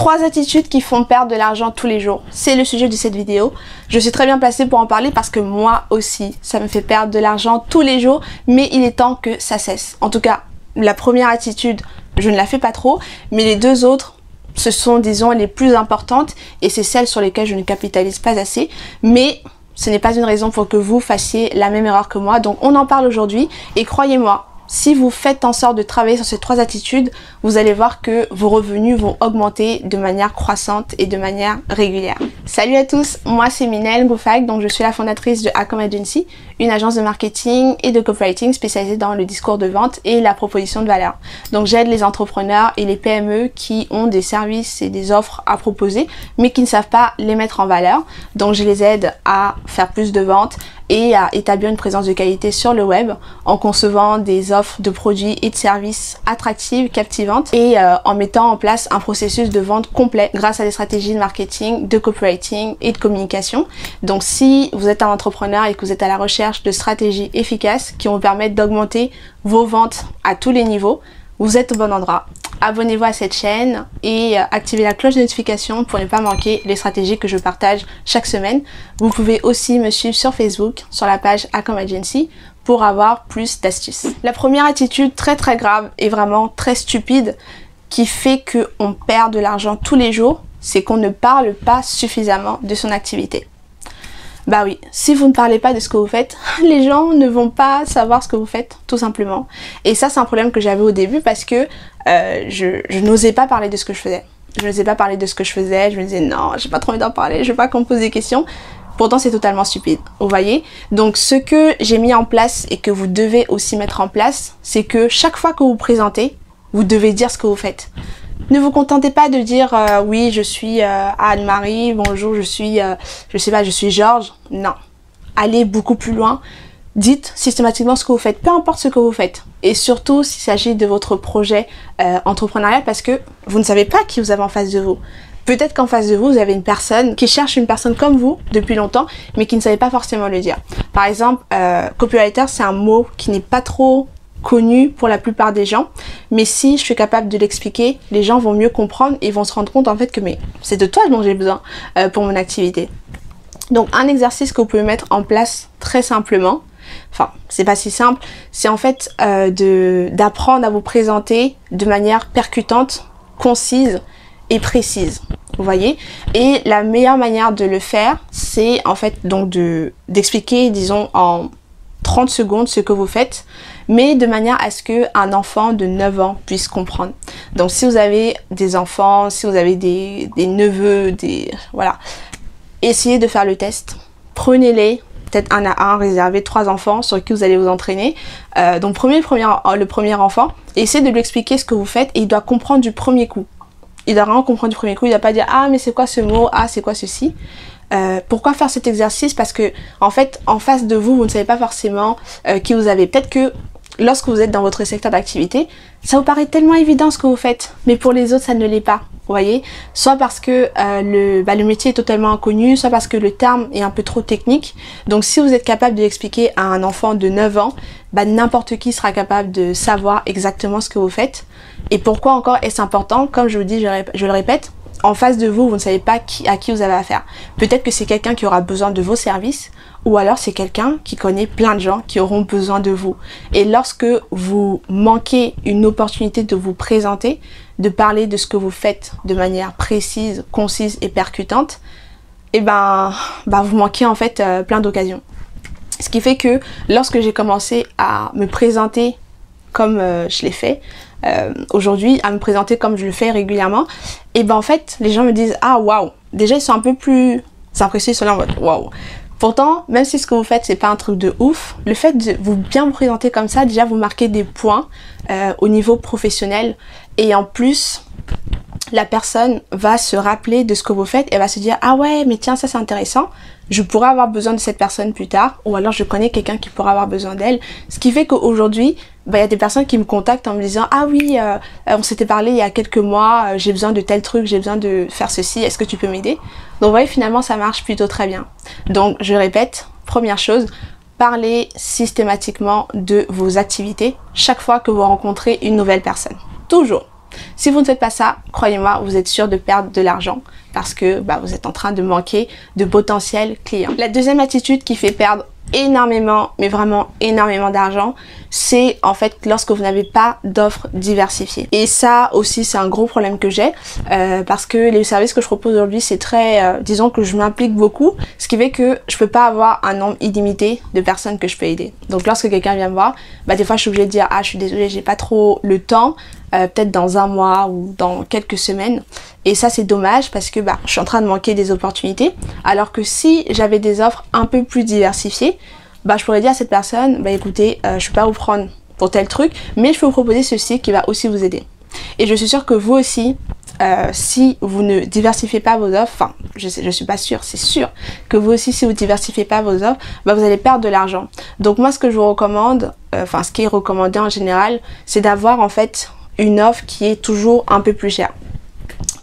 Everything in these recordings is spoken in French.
3 attitudes qui font perdre de l'argent tous les jours. C'est le sujet de cette vidéo. Je suis très bien placée pour en parler parce que moi aussi, ça me fait perdre de l'argent tous les jours, mais il est temps que ça cesse. En tout cas, la première attitude, je ne la fais pas trop, mais les 2 autres, ce sont, disons, les plus importantes et c'est celles sur lesquelles je ne capitalise pas assez. Mais ce n'est pas une raison pour que vous fassiez la même erreur que moi. Donc on en parle aujourd'hui et croyez-moi, si vous faites en sorte de travailler sur ces 3 attitudes, vous allez voir que vos revenus vont augmenter de manière croissante et de manière régulière. Salut à tous, moi c'est Minel Ngoufak, donc je suis la fondatrice de Acom Agency, une agence de marketing et de copywriting spécialisée dans le discours de vente et la proposition de valeur. Donc j'aide les entrepreneurs et les PME qui ont des services et des offres à proposer, mais qui ne savent pas les mettre en valeur. Donc je les aide à faire plus de ventes et à établir une présence de qualité sur le web en concevant des offres de produits et de services attractives, captivantes et en mettant en place un processus de vente complet grâce à des stratégies de marketing, de copywriting et de communication. Donc si vous êtes un entrepreneur et que vous êtes à la recherche de stratégies efficaces qui vont vous permettre d'augmenter vos ventes à tous les niveaux, vous êtes au bon endroit. Abonnez-vous à cette chaîne et activez la cloche de notification pour ne pas manquer les stratégies que je partage chaque semaine. Vous pouvez aussi me suivre sur Facebook, sur la page Acom Agency, pour avoir plus d'astuces. La première attitude très grave et vraiment très stupide qui fait qu'on perd de l'argent tous les jours, c'est qu'on ne parle pas suffisamment de son activité. Bah oui, si vous ne parlez pas de ce que vous faites, les gens ne vont pas savoir ce que vous faites, tout simplement. Et ça, c'est un problème que j'avais au début parce que je n'osais pas parler de ce que je faisais. Je n'osais pas parler de ce que je faisais, je me disais non, j'ai pas trop envie d'en parler, je veux pas qu'on me pose des questions. Pourtant, c'est totalement stupide, vous voyez. Donc, ce que j'ai mis en place et que vous devez aussi mettre en place, c'est que chaque fois que vous vous présentez, vous devez dire ce que vous faites. Ne vous contentez pas de dire oui, je suis Anne-Marie, bonjour, je suis Georges. Non. Allez beaucoup plus loin. Dites systématiquement ce que vous faites, peu importe ce que vous faites. Et surtout s'il s'agit de votre projet entrepreneurial parce que vous ne savez pas qui vous avez en face de vous. Peut-être qu'en face de vous, vous avez une personne qui cherche une personne comme vous depuis longtemps, mais qui ne savait pas forcément le dire. Par exemple, copywriter, c'est un mot qui n'est pas trop connu pour la plupart des gens, mais si je suis capable de l'expliquer, les gens vont mieux comprendre et vont se rendre compte en fait que mais c'est de toi dont j'ai besoin pour mon activité. Donc un exercice que vous pouvez mettre en place très simplement, enfin c'est pas si simple, c'est en fait d'apprendre à vous présenter de manière percutante, concise et précise. Vous voyez, et la meilleure manière de le faire, c'est en fait donc d'expliquer, disons, en 30 secondes ce que vous faites, mais de manière à ce qu'un enfant de 9 ans puisse comprendre. Donc si vous avez des enfants, si vous avez des neveux, voilà, essayez de faire le test. Prenez-les, peut-être un à un, réservez 3 enfants sur qui vous allez vous entraîner. Donc prenez le premier enfant, et essayez de lui expliquer ce que vous faites, et il doit comprendre du premier coup. Il doit vraiment comprendre du premier coup, il ne doit pas dire « Ah, mais c'est quoi ce mot? Ah, c'est quoi ceci ?» Pourquoi faire cet exercice? Parce que en fait, en face de vous, vous ne savez pas forcément qui vous avez. Peut-être que lorsque vous êtes dans votre secteur d'activité, ça vous paraît tellement évident ce que vous faites, mais pour les autres, ça ne l'est pas. Vous voyez, soit parce que le métier est totalement inconnu, soit parce que le terme est un peu trop technique. Donc si vous êtes capable de l'expliquer à un enfant de 9 ans, n'importe qui sera capable de savoir exactement ce que vous faites. Et pourquoi encore est-ce important? Comme je vous dis, je le répète, en face de vous, vous ne savez pas à qui vous avez affaire. Peut-être que c'est quelqu'un qui aura besoin de vos services, ou alors c'est quelqu'un qui connaît plein de gens qui auront besoin de vous. Et lorsque vous manquez une opportunité de vous présenter, de parler de ce que vous faites de manière précise, concise et percutante, et vous manquez en fait plein d'occasions. Ce qui fait que lorsque j'ai commencé à me présenter comme je l'ai fait, aujourd'hui, à me présenter comme je le fais régulièrement, et en fait, les gens me disent « Ah, waouh !» Déjà, ils sont un peu plus impressionnés, ils sont là en mode « Waouh !» Pourtant, même si ce que vous faites, c'est pas un truc de ouf, le fait de bien vous présenter comme ça, déjà, vous marquez des points au niveau professionnel. Et en plus, la personne va se rappeler de ce que vous faites et va se dire « Ah ouais, mais tiens, ça c'est intéressant. Je pourrais avoir besoin de cette personne plus tard. » Ou alors, je connais quelqu'un qui pourra avoir besoin d'elle. Ce qui fait qu'aujourd'hui, y a des personnes qui me contactent en me disant « Ah oui, on s'était parlé il y a quelques mois, j'ai besoin de tel truc, j'ai besoin de faire ceci, est-ce que tu peux m'aider ?» Donc vous voyez, finalement, ça marche plutôt très bien. Donc je répète, première chose, parlez systématiquement de vos activités chaque fois que vous rencontrez une nouvelle personne. Toujours. Si vous ne faites pas ça, croyez-moi, vous êtes sûr de perdre de l'argent parce que vous êtes en train de manquer de potentiels clients. La deuxième attitude qui fait perdre énormément, mais vraiment énormément d'argent, c'est en fait lorsque vous n'avez pas d'offres diversifiées. Et ça aussi, c'est un gros problème que j'ai parce que les services que je propose aujourd'hui, c'est très, disons que je m'implique beaucoup, ce qui fait que je peux pas avoir un nombre illimité de personnes que je peux aider. Donc lorsque quelqu'un vient me voir, des fois je suis obligée de dire ah je suis désolée, j'ai pas trop le temps, peut-être dans un mois ou dans quelques semaines. Et ça c'est dommage parce que je suis en train de manquer des opportunités. Alors que si j'avais des offres un peu plus diversifiées, je pourrais dire à cette personne, écoutez, je peux pas vous prendre pour tel truc, mais je peux vous proposer ceci qui va aussi vous aider. Et je suis sûre que vous aussi, si vous ne diversifiez pas vos offres, enfin, je suis pas sûre, c'est sûr que vous aussi, si vous diversifiez pas vos offres, vous allez perdre de l'argent. Donc moi, ce que je vous recommande, ce qui est recommandé en général, c'est d'avoir en fait une offre qui est toujours un peu plus chère.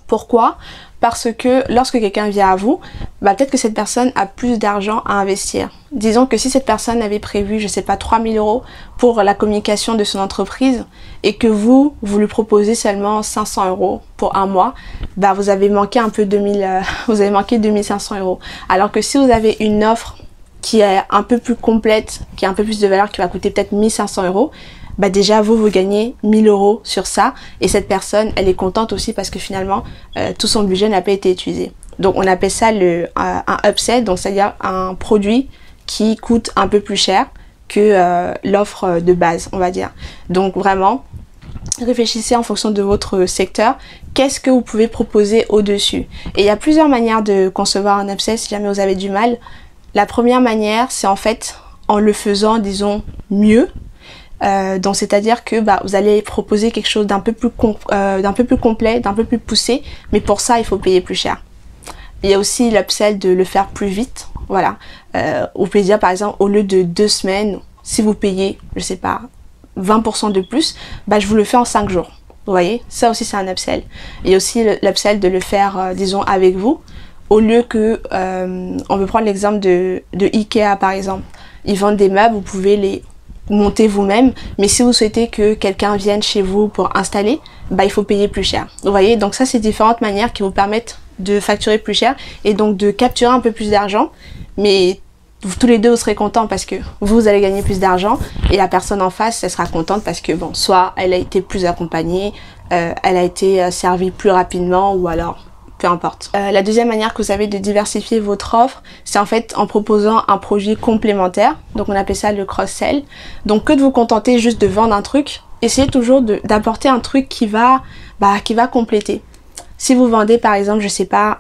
Pourquoi ? Parce que lorsque quelqu'un vient à vous, peut-être que cette personne a plus d'argent à investir. Disons que si cette personne avait prévu, je sais pas, 3 000 € pour la communication de son entreprise et que vous lui proposez seulement 500 € pour un mois, vous avez manqué un peu 2500 €. Alors que si vous avez une offre qui est un peu plus complète, qui a un peu plus de valeur, qui va coûter peut-être 1500 €, déjà vous gagnez 1000 € sur ça et cette personne elle est contente aussi parce que finalement tout son budget n'a pas été utilisé. Donc on appelle ça un upsell, donc c'est-à-dire un produit qui coûte un peu plus cher que l'offre de base, on va dire. Donc vraiment réfléchissez en fonction de votre secteur, qu'est-ce que vous pouvez proposer au-dessus. Et il y a plusieurs manières de concevoir un upsell si jamais vous avez du mal. La première manière c'est en fait en le faisant disons mieux. Donc c'est-à-dire que vous allez proposer quelque chose d'un peu plus complet, d'un peu plus poussé, mais pour ça il faut payer plus cher. Il y a aussi l'upsell de le faire plus vite, voilà. Vous pouvez dire par exemple au lieu de 2 semaines, si vous payez, je sais pas, 20% de plus, je vous le fais en 5 jours. Vous voyez, ça aussi c'est un upsell. Il y a aussi l'upsell de le faire, disons, avec vous. Au lieu que, on peut prendre l'exemple de Ikea par exemple. Ils vendent des meubles, vous pouvez les monter vous-même, mais si vous souhaitez que quelqu'un vienne chez vous pour installer, il faut payer plus cher. Vous voyez, donc ça c'est différentes manières qui vous permettent de facturer plus cher et donc de capturer un peu plus d'argent, mais tous les deux vous serez contents parce que vous allez gagner plus d'argent et la personne en face elle sera contente parce que soit elle a été plus accompagnée, elle a été servie plus rapidement ou alors peu importe. La deuxième manière que vous avez de diversifier votre offre, c'est en fait en proposant un produit complémentaire. Donc on appelle ça le cross-sell. Donc que de vous contenter juste de vendre un truc, essayez toujours d'apporter un truc qui va compléter. Si vous vendez par exemple, je sais pas,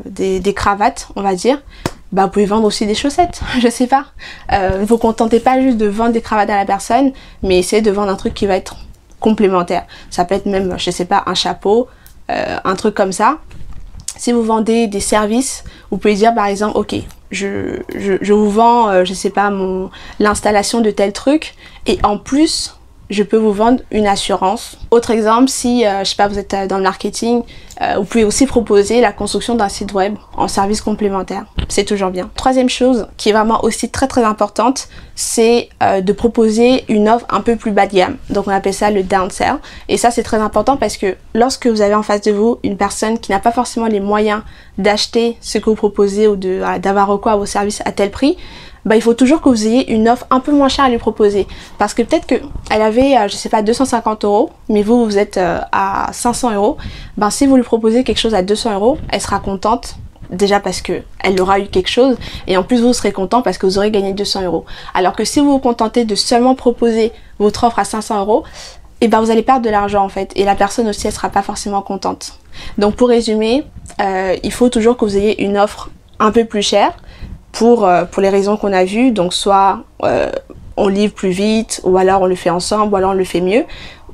des cravates, on va dire, vous pouvez vendre aussi des chaussettes, je sais pas. Ne vous contentez pas juste de vendre des cravates à la personne, mais essayez de vendre un truc qui va être complémentaire. Ça peut être même, je sais pas, un chapeau, un truc comme ça. Si vous vendez des services, vous pouvez dire par exemple, ok, je vous vends, je sais pas, l'installation de tel truc et en plus, je peux vous vendre une assurance. Autre exemple, si, je sais pas, vous êtes dans le marketing, vous pouvez aussi proposer la construction d'un site web en service complémentaire. C'est toujours bien. Troisième chose qui est vraiment aussi très très importante, c'est de proposer une offre un peu plus bas de gamme. Donc on appelle ça le downsell. Et ça c'est très important parce que lorsque vous avez en face de vous une personne qui n'a pas forcément les moyens d'acheter ce que vous proposez ou d'avoir recours à vos services à tel prix, il faut toujours que vous ayez une offre un peu moins chère à lui proposer. Parce que peut-être qu'elle avait, je sais pas, 250 €, mais vous êtes à 500 €. Si vous lui proposez quelque chose à 200 €, elle sera contente. Déjà parce que elle aura eu quelque chose. Et en plus, vous serez content parce que vous aurez gagné 200 €. Alors que si vous vous contentez de seulement proposer votre offre à 500 €, vous allez perdre de l'argent en fait. Et la personne aussi, elle sera pas forcément contente. Donc pour résumer, il faut toujours que vous ayez une offre un peu plus chère. Pour les raisons qu'on a vues, donc soit on livre plus vite, ou alors on le fait ensemble, ou alors on le fait mieux,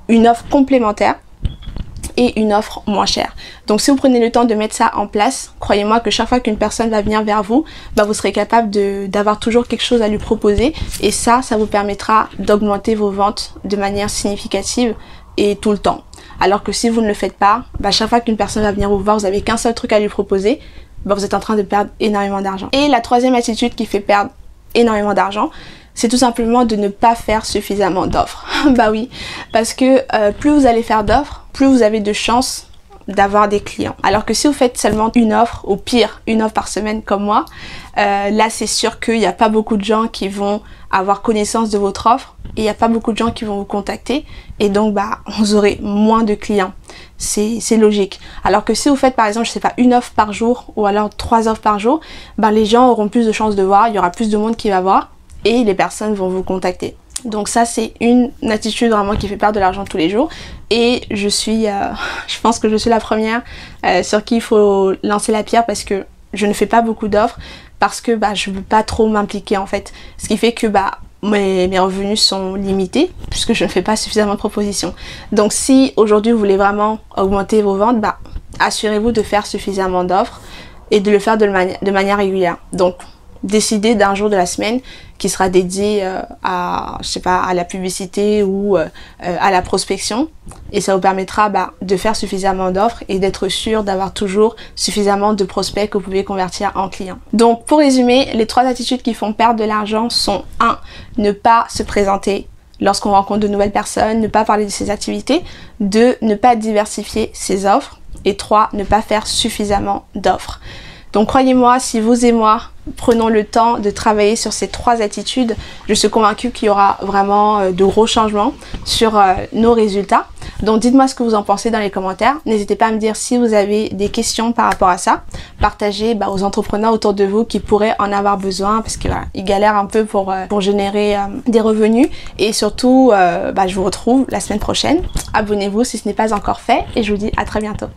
une offre complémentaire et une offre moins chère. Donc si vous prenez le temps de mettre ça en place, croyez-moi que chaque fois qu'une personne va venir vers vous, vous serez capable d'avoir toujours quelque chose à lui proposer et ça vous permettra d'augmenter vos ventes de manière significative et tout le temps. Alors que si vous ne le faites pas, chaque fois qu'une personne va venir vous voir, vous n'avez qu'un seul truc à lui proposer, vous êtes en train de perdre énormément d'argent. Et la troisième attitude qui fait perdre énormément d'argent, c'est tout simplement de ne pas faire suffisamment d'offres. Bah oui, parce que plus vous allez faire d'offres, plus vous avez de chances d'avoir des clients. Alors que si vous faites seulement une offre, au pire une offre par semaine comme moi, là c'est sûr qu'il n'y a pas beaucoup de gens qui vont avoir connaissance de votre offre et il n'y a pas beaucoup de gens qui vont vous contacter et donc bah vous aurez moins de clients. C'est logique. Alors que si vous faites par exemple, je sais pas, une offre par jour ou alors 3 offres par jour, ben les gens auront plus de chances de voir, il y aura plus de monde qui va voir et les personnes vont vous contacter. Donc ça c'est une attitude vraiment qui fait perdre de l'argent tous les jours et je pense que je suis la première sur qui il faut lancer la pierre parce que je ne fais pas beaucoup d'offres parce que bah, je ne veux pas trop m'impliquer en fait. Ce qui fait que bah, mes revenus sont limités puisque je ne fais pas suffisamment de propositions. Donc si aujourd'hui vous voulez vraiment augmenter vos ventes, bah, assurez-vous de faire suffisamment d'offres et de le faire de manière régulière. Donc décidez d'un jour de la semaine qui sera dédié à, je sais pas, à la publicité ou à la prospection et ça vous permettra bah, de faire suffisamment d'offres et d'être sûr d'avoir toujours suffisamment de prospects que vous pouvez convertir en clients. Donc pour résumer, les 3 attitudes qui font perdre de l'argent sont 1. Ne pas se présenter lorsqu'on rencontre de nouvelles personnes, ne pas parler de ses activités, 2. Ne pas diversifier ses offres et 3. Ne pas faire suffisamment d'offres. Donc croyez-moi, si vous et moi prenons le temps de travailler sur ces 3 attitudes, je suis convaincue qu'il y aura vraiment de gros changements sur nos résultats. Donc dites-moi ce que vous en pensez dans les commentaires. N'hésitez pas à me dire si vous avez des questions par rapport à ça. Partagez aux entrepreneurs autour de vous qui pourraient en avoir besoin parce qu'ils voilà, galèrent un peu pour générer des revenus. Et surtout, je vous retrouve la semaine prochaine. Abonnez-vous si ce n'est pas encore fait et je vous dis à très bientôt.